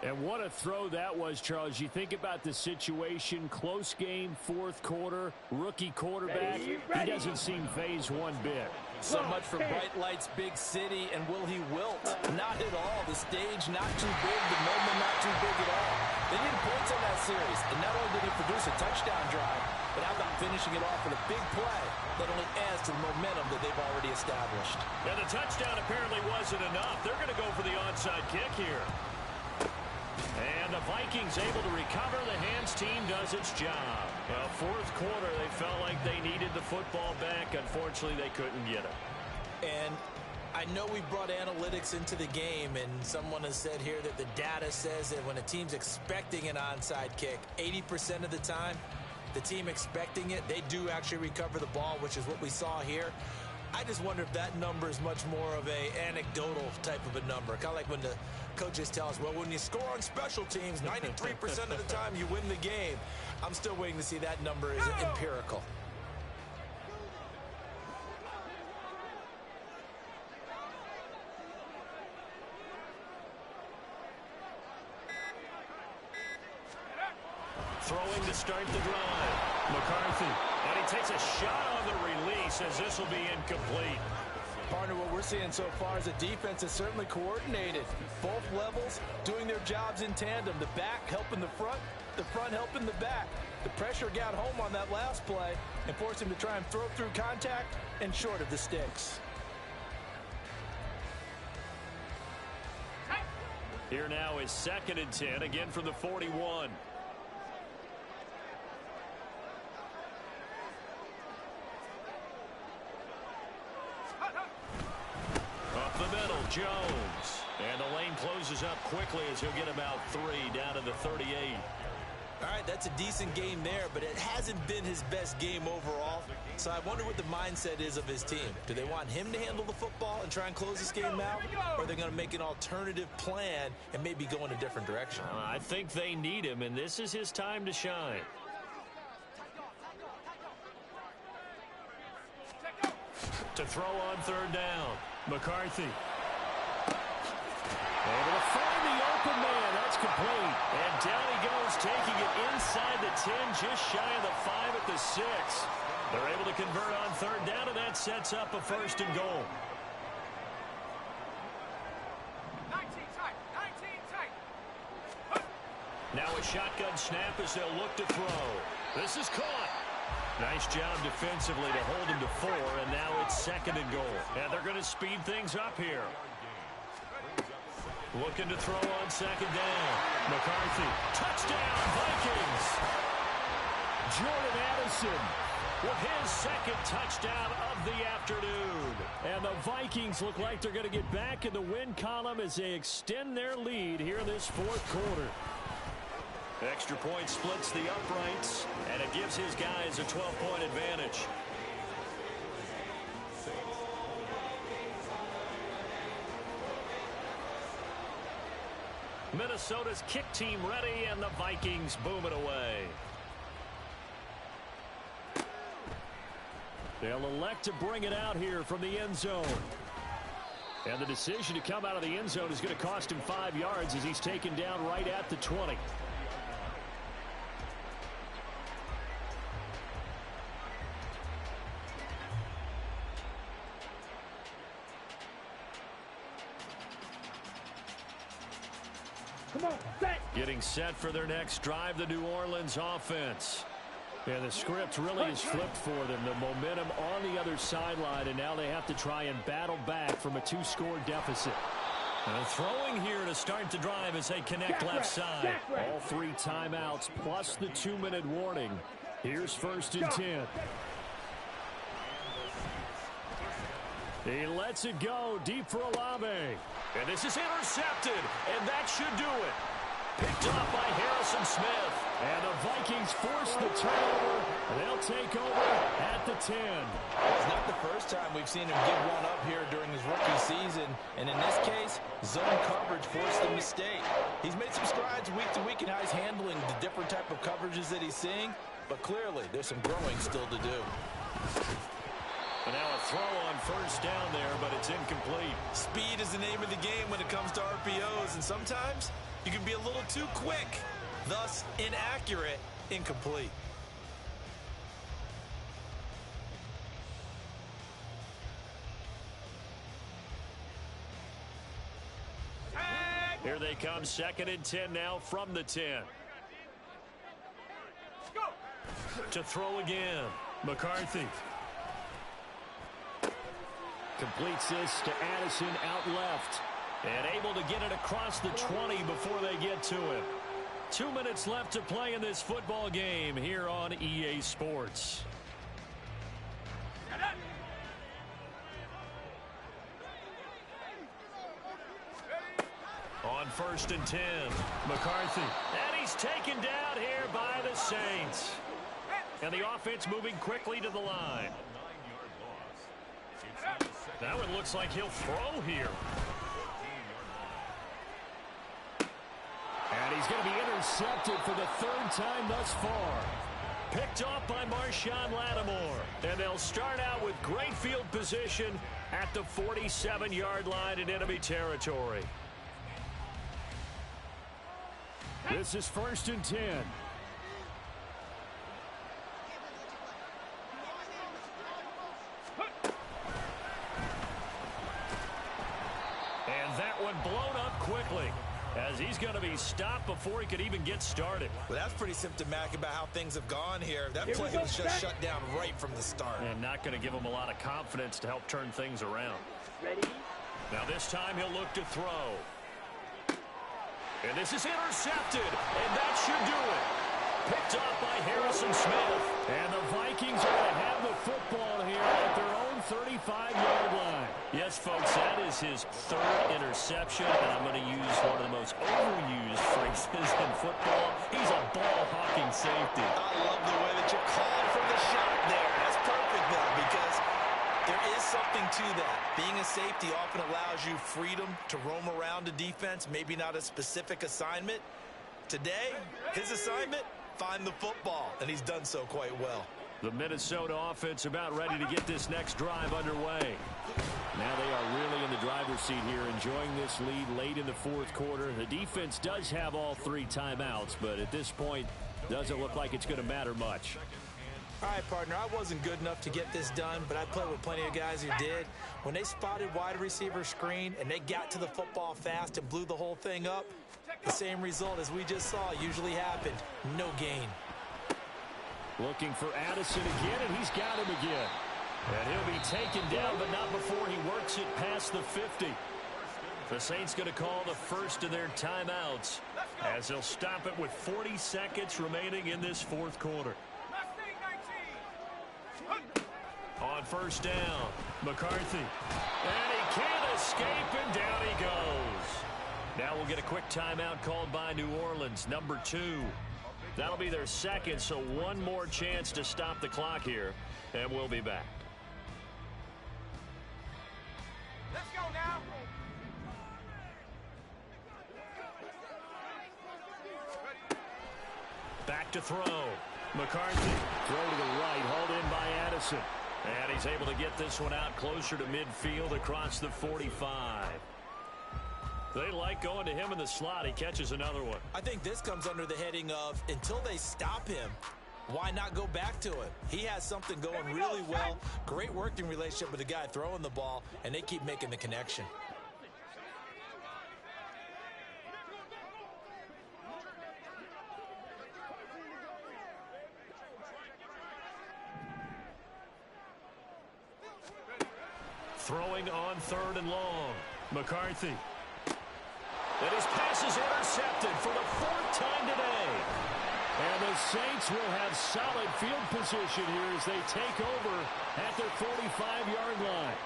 And what a throw that was, Charles. You think about the situation, close game, fourth quarter, rookie quarterback. He doesn't seem phased one bit.
So much for bright lights, big city, and will he wilt? Not at all. The stage not too big, the moment not too big at all. They needed points on that series, and not only did he produce a touchdown drive, but how about finishing it off with a big play that only adds to the momentum that they've already established.
Now the touchdown apparently wasn't enough. They're going to go for the onside kick here. And the Vikings able to recover. The hands team does its job. Well, fourth quarter, they felt like they needed the football back. Unfortunately, they couldn't get it.
And I know we brought analytics into the game, and someone has said here that the data says that when a team's expecting an onside kick, 80% of the time, the team expecting it, they do actually recover the ball, which is what we saw here. I just wonder if that number is much more of a anecdotal type of a number. Kind of like when the coaches tell us, well, when you score on special teams, 93% of the time you win the game. I'm still waiting to see that number is empirical.
Throwing to start the drive. McCarthy. And he takes a shot on the release as this will be incomplete.
Partner, what we're seeing so far is the defense is certainly coordinated. Both levels doing their jobs in tandem. The back helping the front helping the back. The pressure got home on that last play and forced him to try and throw through contact and short of the sticks.
Here now is 2nd and 10, again from the 41. Up the middle, Jones. And the lane closes up quickly as he'll get about 3 down to the 38.
All right, that's a decent game there, but it hasn't been his best game overall. So I wonder what the mindset is of his team. Do they want him to handle the football and try and close this game out? Or are they going to make an alternative plan and maybe go in a different direction?
I think they need him, and this is his time to shine. To throw on 3rd down. McCarthy. Able to find the open man. That's complete. And down he goes, taking it inside the 10, just shy of the 5 at the 6. They're able to convert on 3rd down, and that sets up a 1st and goal.
19 tight.
Now a shotgun snap as they'll look to throw. This is caught. Nice job defensively to hold him to 4, and now it's 2nd and goal. And they're going to speed things up here. Looking to throw on 2nd down. McCarthy. Touchdown, Vikings. Jordan Addison
with his second touchdown of the afternoon. And the Vikings look like they're going to get back in the win column as they extend their lead here in this fourth quarter.
Extra point splits the uprights, and it gives his guys a 12-point advantage. Minnesota's kick team ready, and the Vikings boom it away.
They'll elect to bring it out here from the end zone. And the decision to come out of the end zone is going to cost him 5 yards as he's taken down right at the 20.
Come on, set.
Getting set for their next drive, the New Orleans offense.
And the script really is flipped for them. The momentum on the other sideline, and now they have to try and battle back from a 2-score deficit.
And throwing here to start the drive as they connect left side.
All 3 timeouts plus the 2-minute warning. Here's 1st and 10. He lets it go deep for Olave.
And this is intercepted, and that should do it. Picked up by Harrison Smith.
And the Vikings force the turnover. They'll take over at the 10.
It's not the first time we've seen him give one up here during his rookie season. And in this case, zone coverage forced the mistake. He's made some strides week to week in how he's handling the different type of coverages that he's seeing. But clearly, there's some growing still to do.
And now a throw on 1st down there, but it's incomplete.
Speed is the name of the game when it comes to RPOs, and sometimes you can be a little too quick, thus inaccurate, incomplete.
Here they come, 2nd and 10 now from the 10. To throw again, McCarthy. Completes this to Addison out left. And able to get it across the 20 before they get to him. 2 minutes left to play in this football game here on EA Sports. On 1st and 10, McCarthy. And he's taken down here by the Saints. And the offense moving quickly to the line. Now it looks like he'll throw here.
And he's going to be intercepted for the 3rd time thus far.
Picked off by Marshawn Lattimore. And they'll start out with great field position at the 47-yard line in enemy territory.
This is 1st and 10.
And that one blown up quickly, as he's going to be stopped before he could even get started.
Well, that's pretty symptomatic about how things have gone here. That play was just shut down right from the start.
And not going to give him a lot of confidence to help turn things around.
Ready?
Now this time he'll look to throw. And this is intercepted, and that should do it. Picked up by Harrison Smith.
And the Vikings are going to have the football here at their own 35-yard line.
Yes, folks, that is his 3rd interception, and I'm going to use one of the most overused phrases in football. He's a ball-hawking safety.
I love the way that you called from the shot there. That's perfect, though, because there is something to that. Being a safety often allows you freedom to roam around a defense, maybe not a specific assignment. Today, his assignment, find the football, and he's done so quite well.
The Minnesota offense about ready to get this next drive underway.
Now they are really in the driver's seat here, enjoying this lead late in the 4th quarter. The defense does have all 3 timeouts, but at this point, doesn't look like it's going to matter much.
All right, partner, I wasn't good enough to get this done, but I played with plenty of guys who did. When they spotted wide receiver screen and they got to the football fast and blew the whole thing up, the same result as we just saw usually happened. No gain.
Looking for Addison again, and he's got him again.
And he'll be taken down, but not before he works it past the 50. The Saints going to call the first of their timeouts, as they'll stop it with 40 seconds remaining in this 4th quarter. on first down.
McCarthy.
And he can't escape, and down he goes. Now we'll get a quick timeout called by New Orleans, number 2. That'll be their second, so one more chance to stop the clock here, and we'll be back.
Let's go now.
Back to throw.
McCarthy. Throw to the right, hauled in by Addison.
And he's able to get this one out closer to midfield across the 45. They like going to him in the slot. He catches another one.
I think this comes under the heading of until they stop him, why not go back to him? He has something going really well. Great working relationship with the guy throwing the ball, and they keep making the connection.
Throwing on 3rd and long.
McCarthy.
And his pass is intercepted for the 4th time today.
And the Saints will have solid field position here as they take over at their 45-yard line.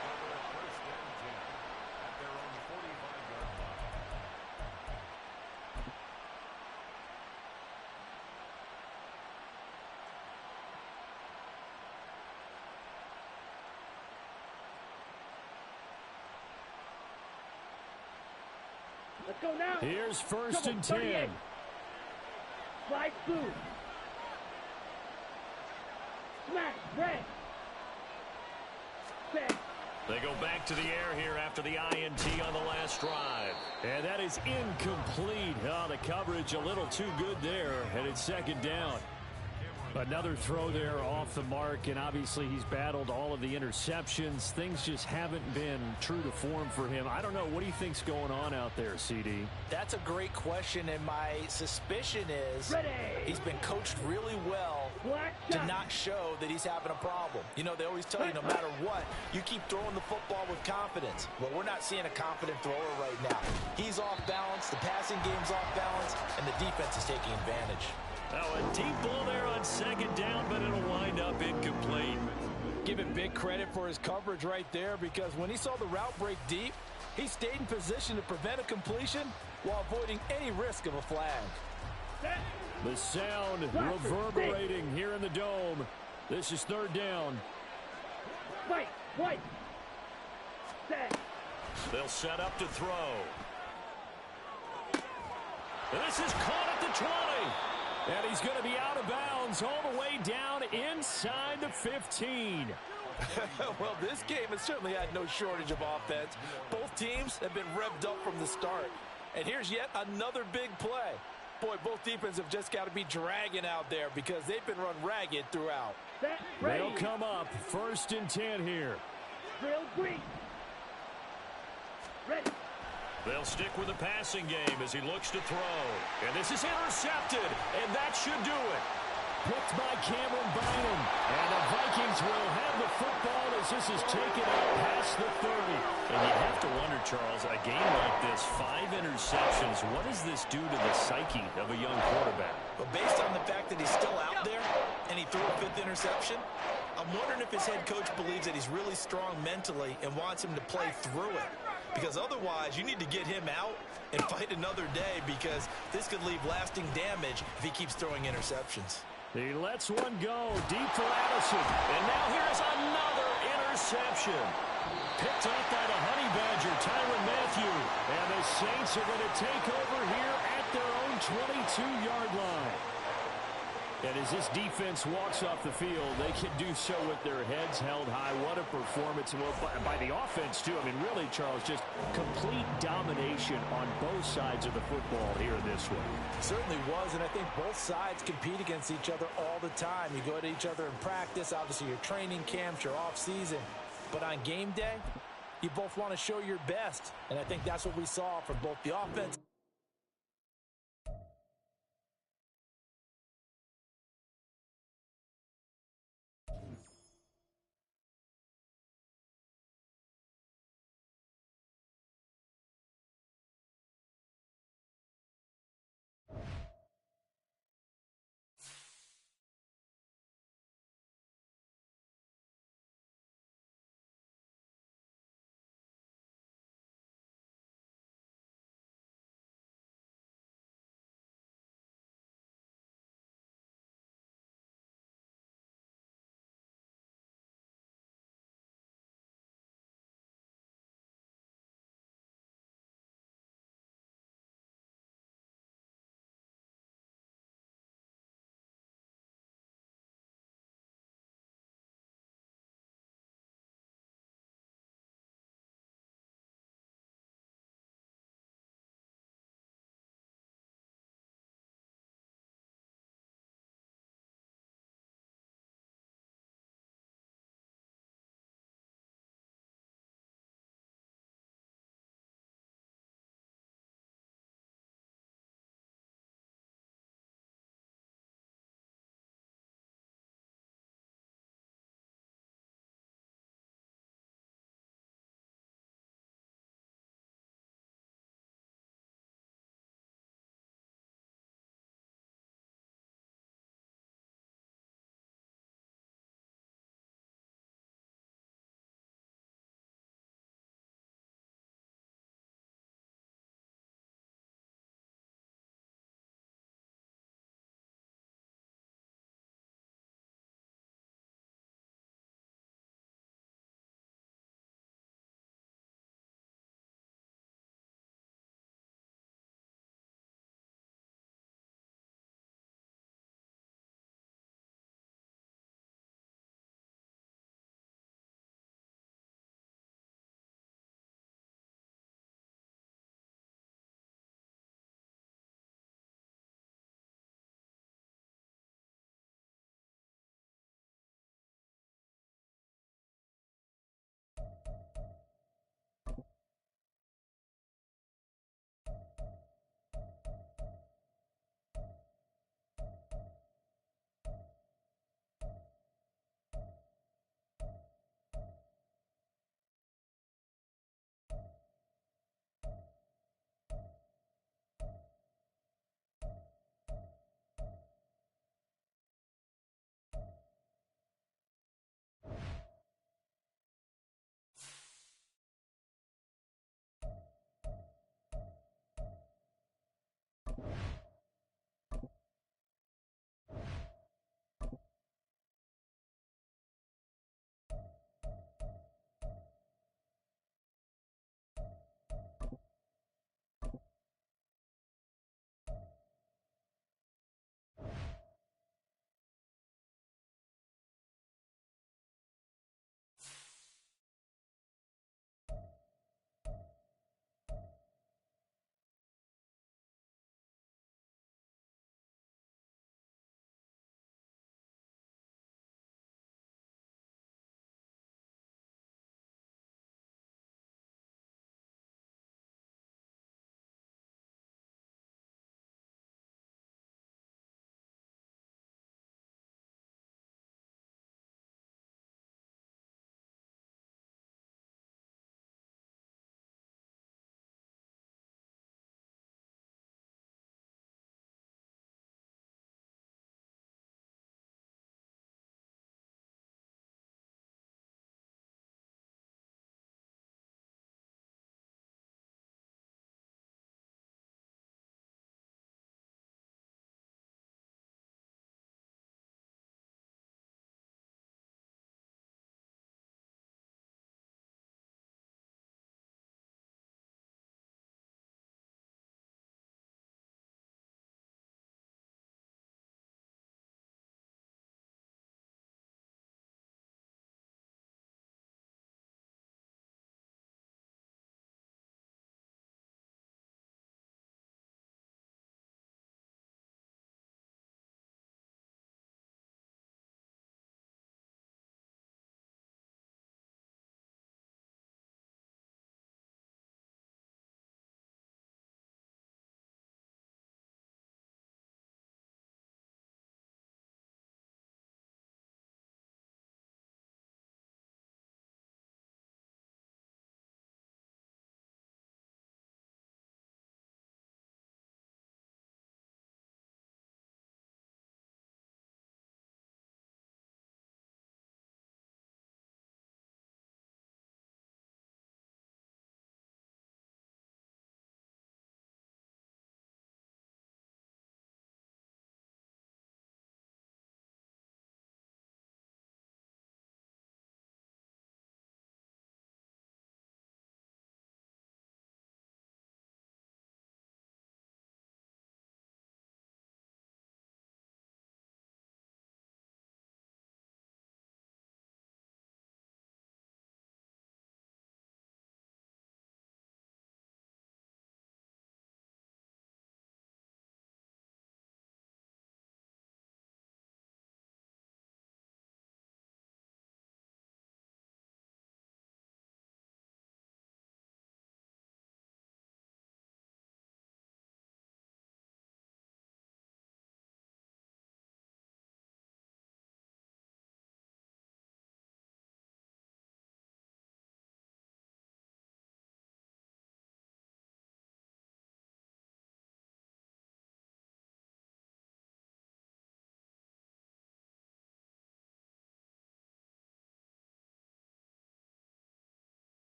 Let's go now.
Here's 1st and 10.
38. Slide through. Smash. Red. Set.
They go back to the air here after the INT on the last drive.
And that is incomplete. Oh, the coverage a little too good there, and it's 2nd down. Another throw there off the mark, and obviously he's battled all of the interceptions. Things just haven't been true to form for him. I don't know. What do you think's going on out there, CD?
That's a great question, and my suspicion is he's been coached really well to not show that he's having a problem. You know, they always tell you no matter what, you keep throwing the football with confidence. Well, we're not seeing a confident thrower right now. He's off balance, the passing game's off balance, and the defense is taking advantage.
Now a deep ball there on 2nd down, but it'll wind up incomplete.
Give him big credit for his coverage right there, because when he saw the route break deep, he stayed in position to prevent a completion while avoiding any risk of a flag.
The sound reverberating here in the dome. This is 3rd down.
White. Set.
They'll set up to throw. And this is caught at the 20.
And he's going to be out of bounds all the way down inside the 15.
Well, this game has certainly had no shortage of offense. Both teams have been revved up from the start. And here's yet another big play. Boy, both defenses have just got to be dragging out there because they've been run ragged throughout.
They'll come up 1st and 10 here.
Drill green. Ready.
They'll stick with the passing game as he looks to throw. And this is intercepted, and that should do it.
Picked by Cameron Bynum. And the Vikings will have the football as this is taken out past the 30.
And you have to wonder, Charles, a game like this, 5 interceptions, what does this do to the psyche of a young quarterback?
But based on the fact that he's still out there and he threw a 5th interception, I'm wondering if his head coach believes that he's really strong mentally and wants him to play through it. Because otherwise, you need to get him out and fight another day, because this could leave lasting damage if he keeps throwing interceptions.
He lets one go deep for Addison.
And now here's another interception.
Picked up by the Honey Badger, Tyrann Mathieu. And the Saints are going to take over here at their own 22-yard line. And as this defense walks off the field, they can do so with their heads held high. What a performance by the offense, too. I mean, really, Charles, just complete domination on both sides of the football here in this one.
Certainly was, and I think both sides compete against each other all the time. You go at each other in practice, obviously your training camps, your off-season. But on game day, you both want to show your best. And I think that's what we saw from both the offense